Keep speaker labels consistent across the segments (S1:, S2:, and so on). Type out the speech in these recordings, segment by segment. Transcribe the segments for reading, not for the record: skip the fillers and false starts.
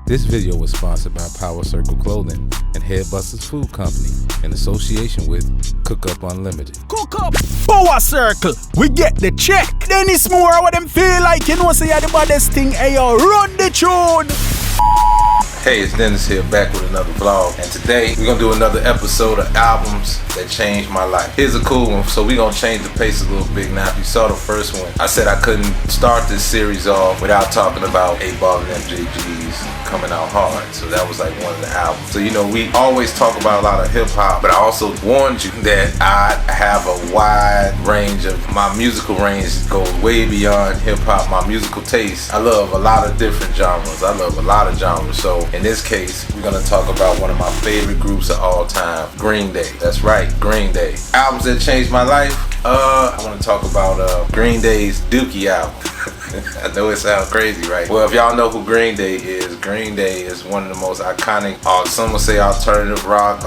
S1: This video was sponsored by Power Circle Clothing and Headbusters Food Company in association with Cook Up Unlimited.
S2: Cook up, Power Circle, we get the check. Then it's more what them feel like, you know, say you're the baddest thing, hey yo, run the tune.
S1: Hey, it's Dennis here, back with another vlog, and today we're gonna do another episode of albums that changed my life. Here's a cool one, so we're gonna change the pace a little bit. Now, if you saw the first one, I said I couldn't start this series off without talking about 8Ball and MJG's Coming Out Hard, so that was like one of the albums. So, you know, we always talk about a lot of hip-hop, but I also warned you that I have a wide range of, my musical range goes way beyond hip-hop. My musical taste, I love a lot of different genres. I love a lot of genres, so in this case, we're gonna talk about one of my favorite groups of all time, Green Day. That's right, Green Day. Albums that changed my life. I want to talk about Green Day's Dookie album. I know it sounds crazy, right? Well, if y'all know who Green Day is one of the most iconic, some would say alternative rock,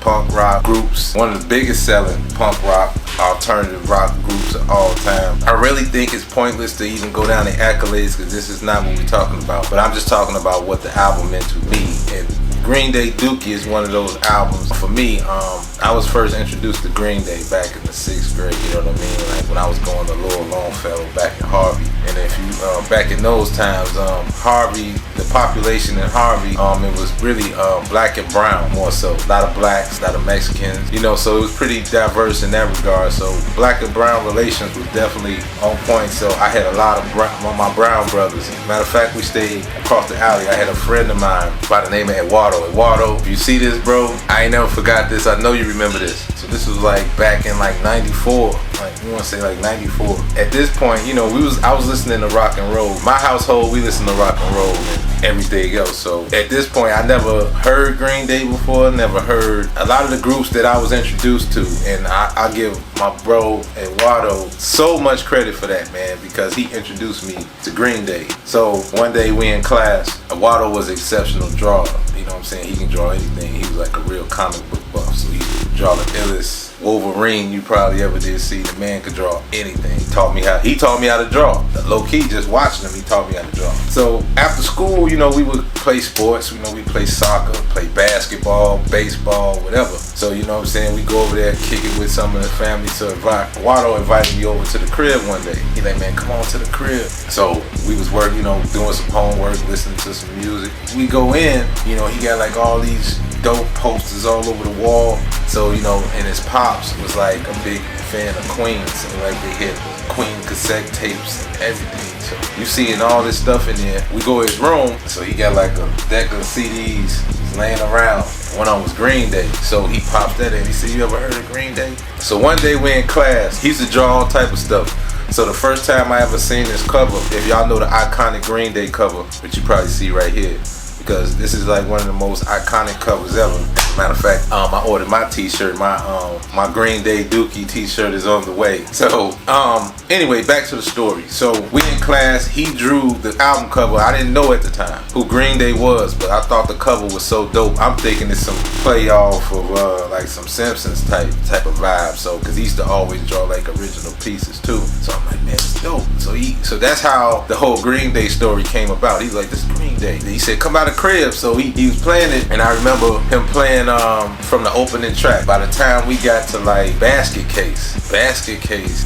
S1: punk rock groups. One of the biggest selling punk rock, alternative rock groups of all time. I really think it's pointless to even go down the accolades because this is not what we're talking about. But I'm just talking about what the album meant to me. And Green Day Dookie is one of those albums. For me, I was first introduced to Green Day back in the 6th grade, you know what I mean? Like when I was going to Lower Longfellow back in Harvey. And if you, back in those times, Harvey, the population in Harvey, it was really black and brown more so. A lot of blacks, a lot of Mexicans, you know, so it was pretty diverse in that regard. So black and brown relations was definitely on point. So I had a lot of my brown brothers. Matter of fact, we stayed across the alley. I had a friend of mine by the name of Eduardo. Eduardo, if you see this, bro, I ain't never forgot this. I know you remember this. So this was like back in like 94. Like, you want to say like 94. At this point, you know, I was listening to rock and roll. My household, we listen to rock and roll and everything else. So at this point, I never heard Green Day before, never heard a lot of the groups that I was introduced to. And I give my bro Eduardo so much credit for that, man, because he introduced me to Green Day. So one day we in class, Eduardo was an exceptional drawer. You know what I'm saying? He can draw anything. He was like a real comic book buff. So he could draw the illest Wolverine you probably ever did see. The man could draw anything. He taught me how to draw. Low key, just watching him, he taught me how to draw. So after school, you know, we would play sports. You know, we play soccer, play basketball, baseball, whatever. So, you know what I'm saying? We go over there, kick it with some of the family. So Eduardo invited me over to the crib one day. He like, man, come on to the crib. So we was working, you know, doing some homework, listening to some music. We go in, you know, he got like all these dope posters all over the wall. So, you know, and his pops was like a big fan of Queen. So like they hit Queen cassette tapes and everything. So you seeing all this stuff in there. We go to his room. So he got like a deck of CDs laying around. One of them was Green Day. So he pops that in. He said, you ever heard of Green Day? So one day we in class. He used to draw all type of stuff. So the first time I ever seen this cover, if y'all know the iconic Green Day cover, which you probably see right here, because this is like one of the most iconic covers ever. Matter of fact, I ordered my t-shirt, my Green Day Dookie t-shirt is on the way. So anyway, back to the story. So we in class, he drew the album cover. I didn't know at the time who Green Day was, but I thought the cover was so dope. I'm thinking it's some play off of like some Simpsons type of vibe. So because he used to always draw like original pieces too. So I'm like, man, it's dope. So that's how the whole Green Day story came about. He's like, this is Green Day. He said, come out of crib. So he was playing it, and I remember him playing from the opening track. By the time we got to like Basket Case,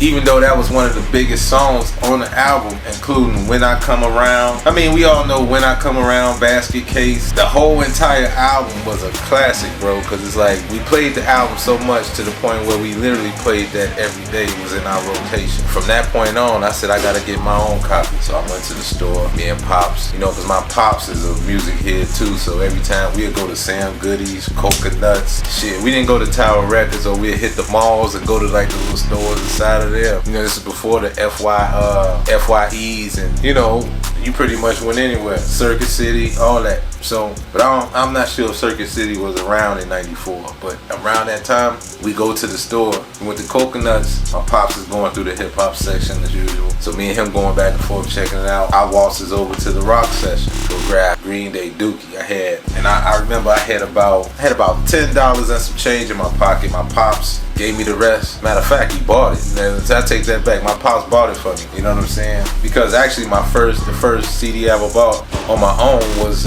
S1: even though that was one of the biggest songs on the album, including When I Come Around. I mean, we all know When I Come Around, Basket Case. The whole entire album was a classic, bro, because it's like we played the album so much to the point where we literally played that every day. It was in our rotation. From that point on, I said I gotta get my own copy. So I went to the store, me and Pops, you know, because my Pops is a music head too, so every time we'd go to Sam Goody's, Coconuts, shit, we didn't go to Tower Records, or we'd hit the malls and go to like the little stores inside of there. You know, this is before the FYEs, and you know, you pretty much went anywhere. Circuit City, all that. So, but I'm not sure if Circuit City was around in 94, but around that time, we go to the store. We went to Coconuts. My Pops is going through the hip hop section as usual. So me and him going back and forth checking it out. I waltzes over to the rock section, go grab Green Day Dookie. I remember I had about $10 and some change in my pocket. My Pops gave me the rest. Matter of fact, he bought it. And I take that back. My Pops bought it for me. You know what I'm saying? Because actually the first CD I ever bought on my own was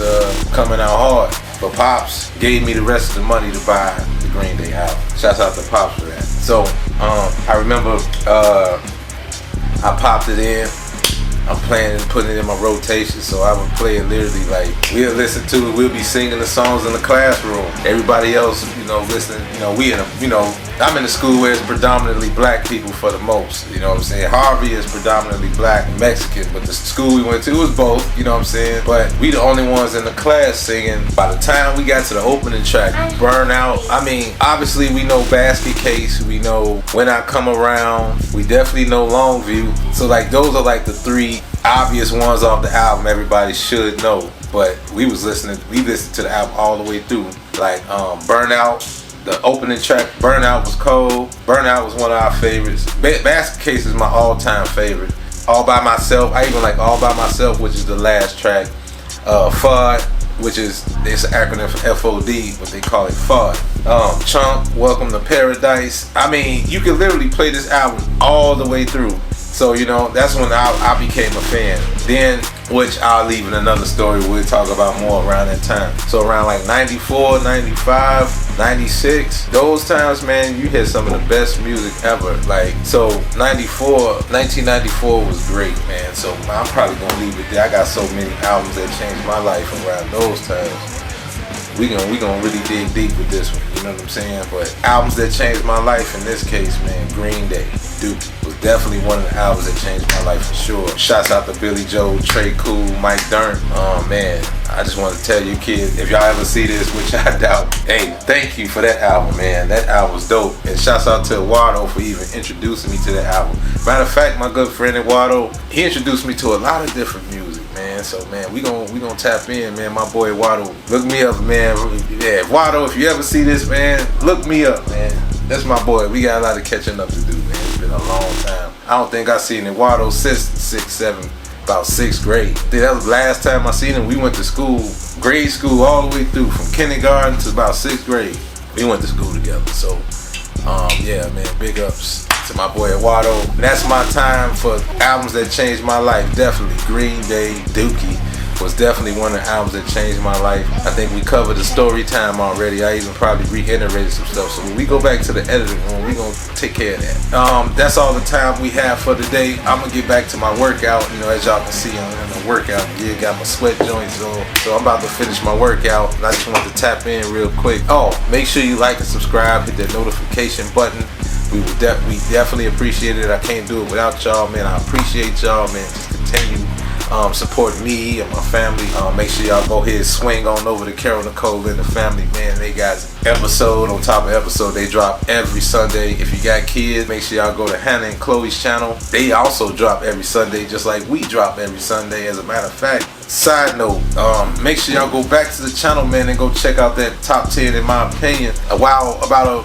S1: coming out hard. But Pops gave me the rest of the money to buy the Green Day album. Shouts out to Pops for that. So I remember I popped it in. I'm planning putting it in my rotation, so I would play it literally like we'll listen to it. We'll be singing the songs in the classroom. Everybody else, listening. I'm in a school where it's predominantly black people for the most. You know what I'm saying? Harvey is predominantly black and Mexican, but the school we went to was both. You know what I'm saying? But we the only ones in the class singing. By the time we got to the opening track, Burnout. I mean, obviously we know Basket Case. We know When I Come Around. We definitely know Longview. So like those are like the three obvious ones off the album everybody should know. But we listened to the album all the way through. Like Burnout, the opening track, Burnout was cold. Burnout was one of our favorites. Basket Case is my all-time favorite. All By Myself, I even like All By Myself, which is the last track. FUD, which is, it's an acronym for FOD, but they call it FUD. Chunk, Welcome to Paradise. I mean, you can literally play this album all the way through. So, that's when I became a fan. Then, which I'll leave in another story we'll talk about more around that time. So around like 94, 95, 96, those times, man, you hear some of the best music ever. Like, so 1994 was great, man. So I'm probably gonna leave it there. I got so many albums that changed my life around those times. We gonna really dig deep with this one, you know what I'm saying? But albums that changed my life in this case, man, Green Day, Dookie was definitely one of the albums that changed my life for sure. Shouts out to Billy Joel, Trey Cool, Mike Dern. Man, I just want to tell you kids, if y'all ever see this, which I doubt, hey, thank you for that album, man. That album was dope. And shouts out to Eduardo for even introducing me to that album. Matter of fact, my good friend Eduardo, he introduced me to a lot of different music, man. So man, we gonna tap in, man. My boy Eduardo, look me up, man. Yeah, Eduardo, if you ever see this, man, look me up, man. That's my boy. We got a lot of catching up to do, man. It's been a long time. I don't think I've seen Eduardo since about 6th grade. That was the last time I seen him. We went to school, grade school, all the way through, from kindergarten to about 6th grade. We went to school together. So, yeah, man, big ups to my boy Eduardo. And that's my time for albums that changed my life. Definitely Green Day, Dookie was definitely one of the albums that changed my life. I think we covered the story time already. I even probably reiterated some stuff. So when we go back to the editing room, we gonna take care of that. That's all the time we have for today. I'm gonna get back to my workout. As y'all can see, I'm in the workout gear. Got my sweat joints on. So I'm about to finish my workout. And I just wanted to tap in real quick. Oh, make sure you like and subscribe. Hit that notification button. We definitely appreciate it. I can't do it without y'all, man. I appreciate y'all, man. Just continue support me and my family. Make sure y'all go ahead, swing on over to Carol Nicole and the family, man. They got episode on top of episode. They drop every Sunday. If you got kids, make sure y'all go to Hannah and Chloe's channel. They also drop every Sunday, just like we drop every Sunday. As a matter of fact, side note, make sure y'all go back to the channel, man, and go check out that top 10 in my opinion.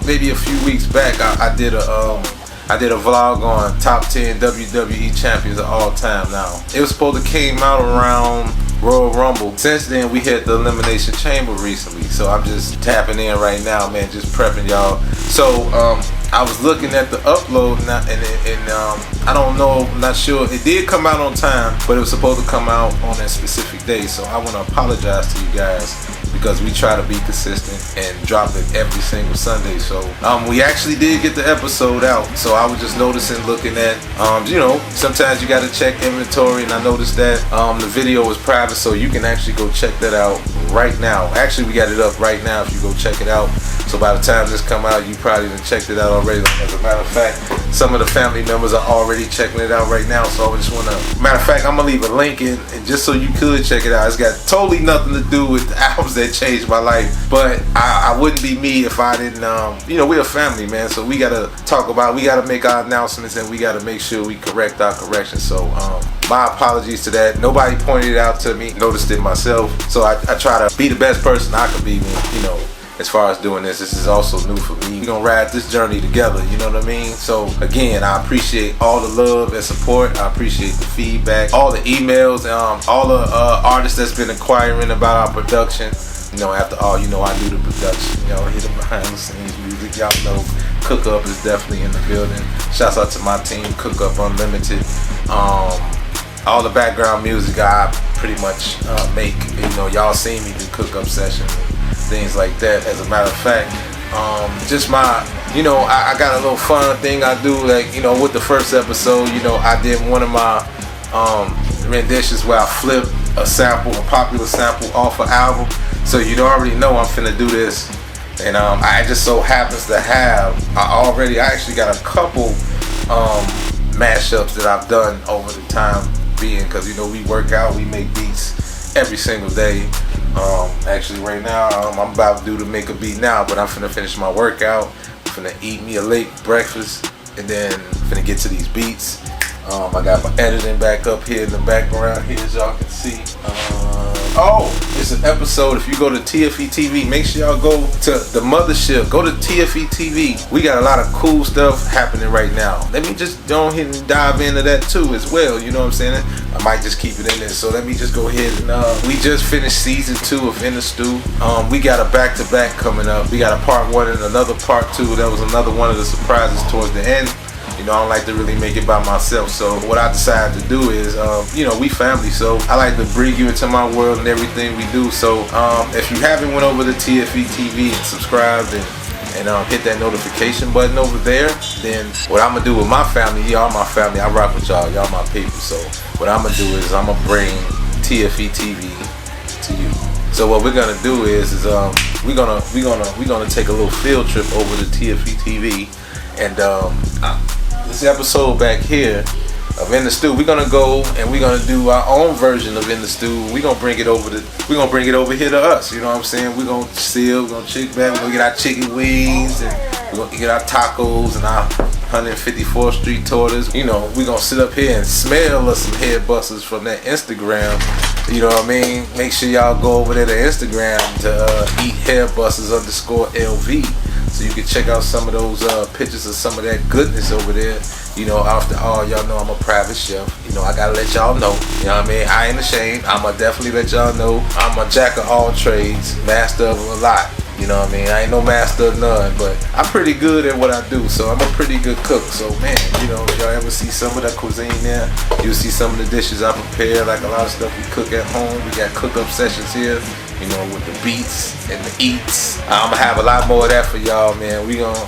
S1: Maybe a few weeks back, I did a vlog on top 10 WWE champions of all time. Now, it was supposed to came out around Royal Rumble. Since then, we hit the Elimination Chamber recently. So I'm just tapping in right now, man, just prepping y'all. So I was looking at the upload and I don't know, I'm not sure. It did come out on time, but it was supposed to come out on a specific day. So I want to apologize to you guys, because we try to be consistent and drop it every single Sunday. So we actually did get the episode out. So I was just noticing, looking at, sometimes you got to check inventory, and I noticed that the video was private, so you can actually go check that out right now. Actually, we got it up right now if you go check it out. So by the time this come out, you probably done checked it out already. As a matter of fact, some of the family members are already checking it out right now. So I just want to, matter of fact, I'm gonna leave a link in, and just so you could check it out. It's got totally nothing to do with the albums that changed my life, but I wouldn't be me if I didn't. We're a family, man. So we gotta talk about, we gotta make our announcements, and we gotta make sure we correct our corrections. So my apologies to that. Nobody pointed it out to me. Noticed it myself. So I try to be the best person I could be when, as far as doing this. This is also new for me. We're gonna ride this journey together, you know what I mean? So again, I appreciate all the love and support. I appreciate the feedback, all the emails, all the artists that's been inquiring about our production. After all, I do the production, hit the behind the scenes music. Y'all know Cook Up is definitely in the building. Shouts out to my team, Cook Up Unlimited. All the background music I pretty much make. You know, y'all seen me do cook-up sessions and things like that. As a matter of fact, just my, you know, I got a little fun thing I do, like, you know, with the first episode, you know, I did one of my renditions where I flip a popular sample off an album. So you already know I'm finna do this. And I just so happens to have, I actually got a couple mashups that I've done over the time being, because, you know, we work out, we make beats every single day. Actually right now, I'm about to make a beat now, but I'm finna finish my workout. I'm finna eat me a late breakfast, and then finna get to these beats. I got my editing back up here in the background here, as y'all can see. It's an episode. If you go to TFE TV, make sure y'all go to the mothership. Go to TFE TV. We got a lot of cool stuff happening right now. Let me just go ahead and dive into that too as well. You know what I'm saying? I might just keep it in there. So let me just go ahead and we just finished season 2 of In the Stew. We got a back-to-back coming up. We got a part 1 and another part 2. That was another one of the surprises towards the end. You know, I don't like to really make it by myself. So what I decided to do is, you know, we family. So I like to bring you into my world and everything we do. So if you haven't went over to TFE TV and subscribed and hit that notification button over there, then what I'm gonna do with my family, y'all my family, I rock with y'all my people. So what I'm gonna do is I'm gonna bring TFE TV to you. So what we're gonna do is we're gonna take a little field trip over to TFE TV, and this episode back here of In the Stew, we're gonna go and we're gonna do our own version of In the Stew. We're gonna bring it over here to us. You know what I'm saying? We're gonna chick back, we're gonna get our chicken wings, and we're gonna get our tacos and our 154th Street tortas. You know, we're gonna sit up here and smell us some head busters from that Instagram. You know what I mean? Make sure y'all go over there to Instagram to eat hairbusters_LV. So you can check out some of those pictures of some of that goodness over there. You know, after all, y'all know I'm a private chef. You know, I gotta let y'all know. You know what I mean? I ain't ashamed. I'ma definitely let y'all know. I'm a jack of all trades, master of a lot. You know what I mean? I ain't no master of none, but I'm pretty good at what I do. So I'm a pretty good cook. So man, you know, if y'all ever see some of the cuisine there, you'll see some of the dishes I prepare, like a lot of stuff we cook at home. We got cook-up sessions here, you know, with the beats and the eats. I'm gonna have a lot more of that for y'all, man. We gonna,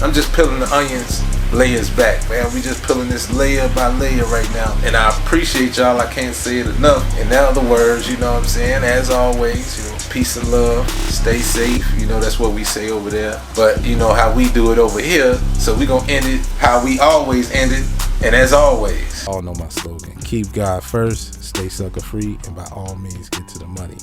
S1: I'm just peeling the onions layers back, man. We just peeling this layer by layer right now, and I appreciate y'all. I can't say it enough. In other words, you know what I'm saying? As always, you know, peace and love. Stay safe. You know, that's what we say over there. But you know how we do it over here, so we gonna end it how we always end it. And as always, all know my slogan: keep God first, stay sucker free, and by all means get to the money.